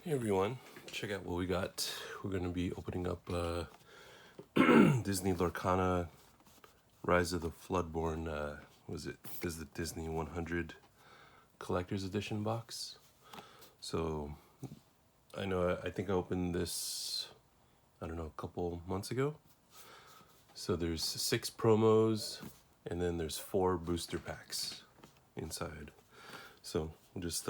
Hey everyone, check out what we got. We're going to be opening up Disney Lorcana Rise of the Floodborn, this is the Disney 100 Collector's Edition box. So, I think I opened this, a couple months ago. So there's 6 promos, and then there's 4 booster packs inside. So, we'll just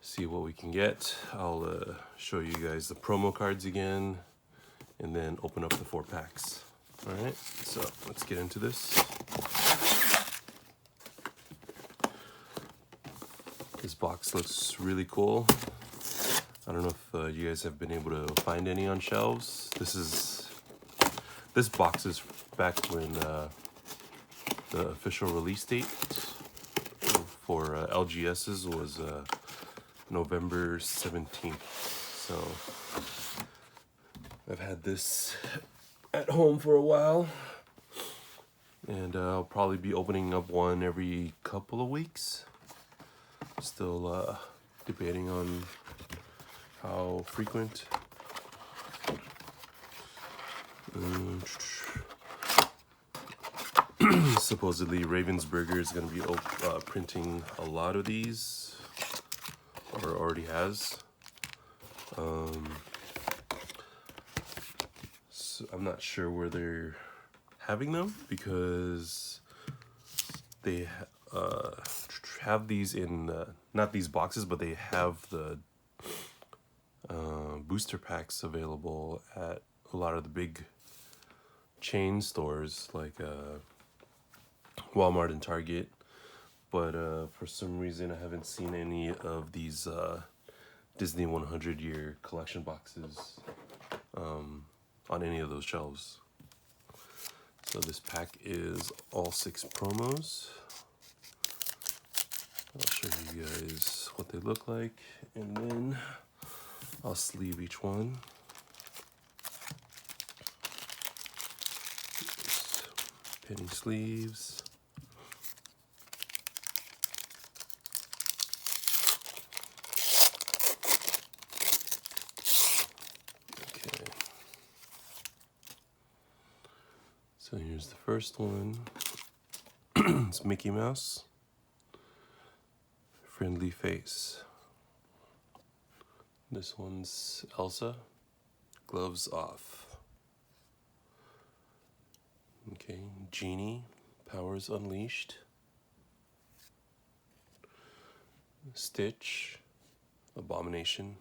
see what we can get. I'll show you guys the promo cards again and then open up the 4 packs. All right, so let's get into this. This box looks really cool. I don't know if you guys have been able to find any on shelves. This box is back when the official release date for LGS's was November 17th. So I've had this at home for a while, and I'll probably be opening up one every couple of weeks. Still debating on how frequent. Supposedly Ravensburger is going to be printing a lot of these, or already has. So I'm not sure where they're having them, because they have these in not these boxes, but they have the booster packs available at a lot of the big chain stores like Walmart and Target. But for some reason I haven't seen any of these Disney 100 year collection boxes on any of those shelves. So this pack is all 6 promos. I'll show you guys what they look like, and then I'll sleeve each one. Penny sleeves. Okay. So here's the first one. It's Mickey Mouse. Friendly face. This one's Elsa. Gloves off. Okay, Genie. Powers unleashed. Stitch. Abomination.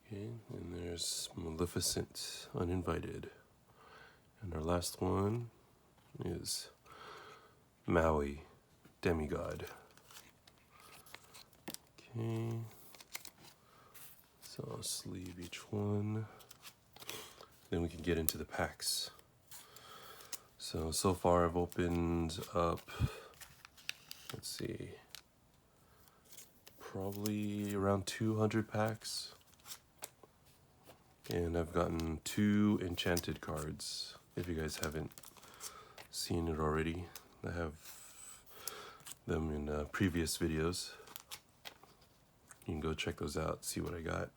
Okay, and there's Maleficent, uninvited. And our last one is Maui, demigod. Okay, so I'll sleeve each one. Then we can get into the packs. So far I've opened up, let's see, probably around 200 packs. And I've gotten 2 enchanted cards. If you guys haven't seen it already, I have them in previous videos. You can go check those out, see what I got.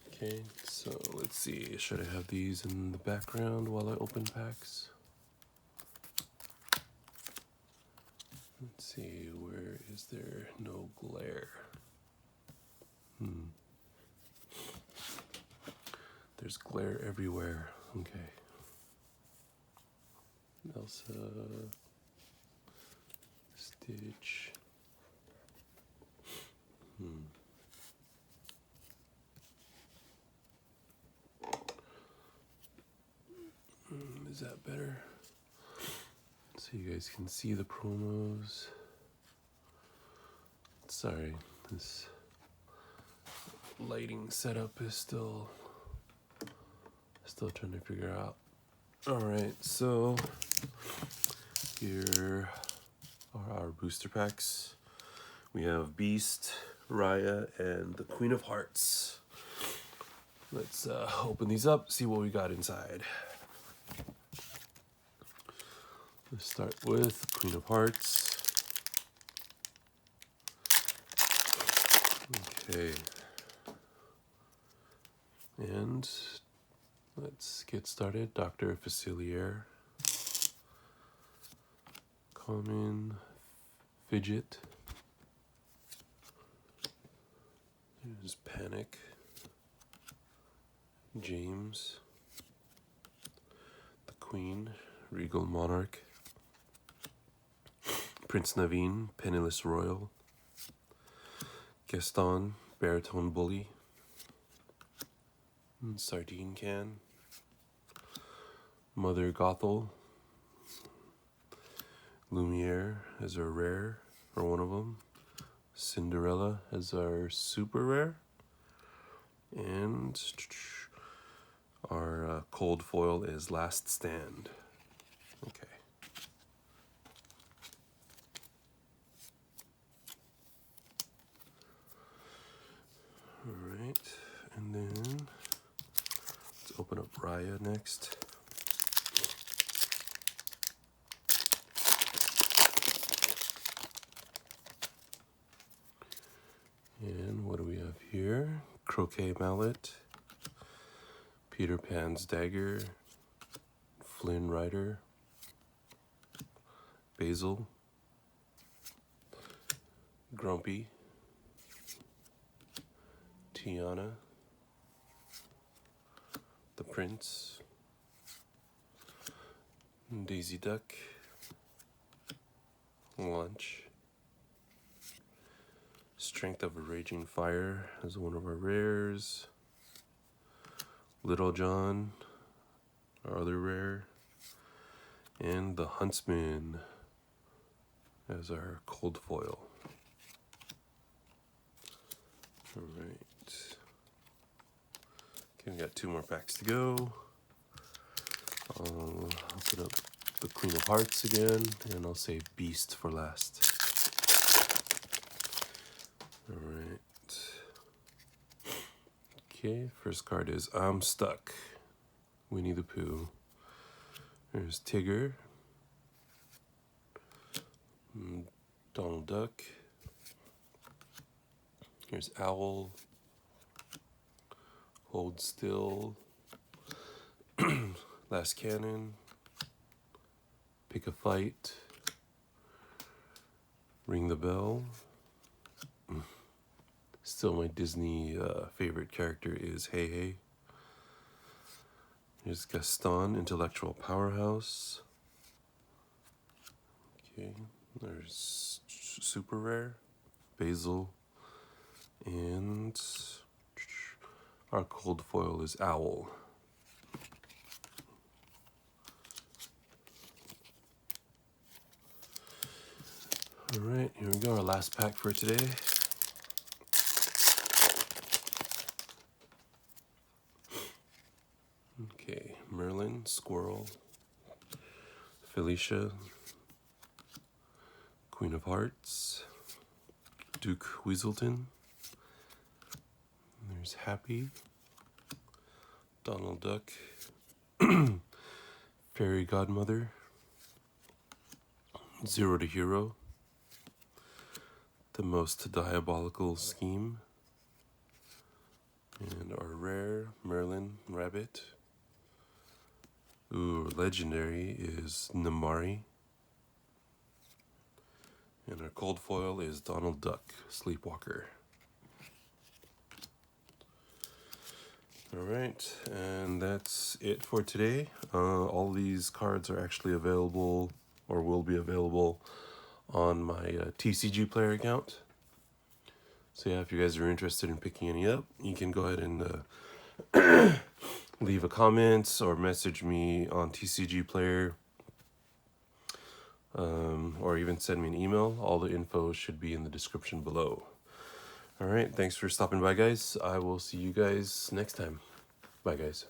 Okay, so let's see. Should I have these in the background while I open packs? Let's see, where is there no glare? There's glare everywhere. Okay. Elsa. Stitch. Is that better? So you guys can see the promos. Sorry, this lighting setup is still trying to figure out. All right, so here are our booster packs. We have Beast, Raya, and the Queen of Hearts. Let's open these up, see what we got inside. Let's start with Queen of Hearts. Okay. And let's get started. Dr. Facilier. Common. Fidget. There's Panic. James. The Queen. Regal Monarch. Prince Naveen. Penniless Royal. Gaston. Baritone Bully. Sardine Can. Mother Gothel. Lumiere as our rare, or one of them. Cinderella as our super rare. And our cold foil is Last Stand. Okay. Alright, and then let's open up Raya next. And what do we have here? Croquet Mallet, Peter Pan's Dagger, Flynn Rider, Basil, Grumpy, Tiana, the Prince, Daisy Duck, Lunch, Strength of a Raging Fire as one of our rares, Little John, our other rare, and the Huntsman as our cold foil. Alright. Okay, we got 2 more packs to go. I'll open up the Queen of Hearts again, and I'll save Beast for last. Alright. Okay, first card is I'm Stuck. Winnie the Pooh. There's Tigger. Donald Duck. Here's Owl. Hold Still. Last Cannon. Pick a Fight. Ring the Bell. Still my Disney favorite character is Hey Hey. Here's Gaston, Intellectual Powerhouse. Okay, there's Super Rare, Basil, and our cold foil is Owl. Alright, here we go, our last pack for today. Okay, Merlin, Squirrel, Felicia, Queen of Hearts, Duke Weaselton, there's Happy, Donald Duck, Fairy Godmother, Zero to Hero, The Most Diabolical Scheme, and our rare Merlin Rabbit. Ooh, legendary is Namari. And our cold foil is Donald Duck, Sleepwalker. Alright, and that's it for today. All these cards are actually available, or will be available, on my TCG Player account. So yeah, if you guys are interested in picking any up, you can go ahead and leave a comment or message me on TCG Player, or even send me an email. All the info should be in the description below. All right, thanks for stopping by, guys. I will see you guys next time. Bye, guys.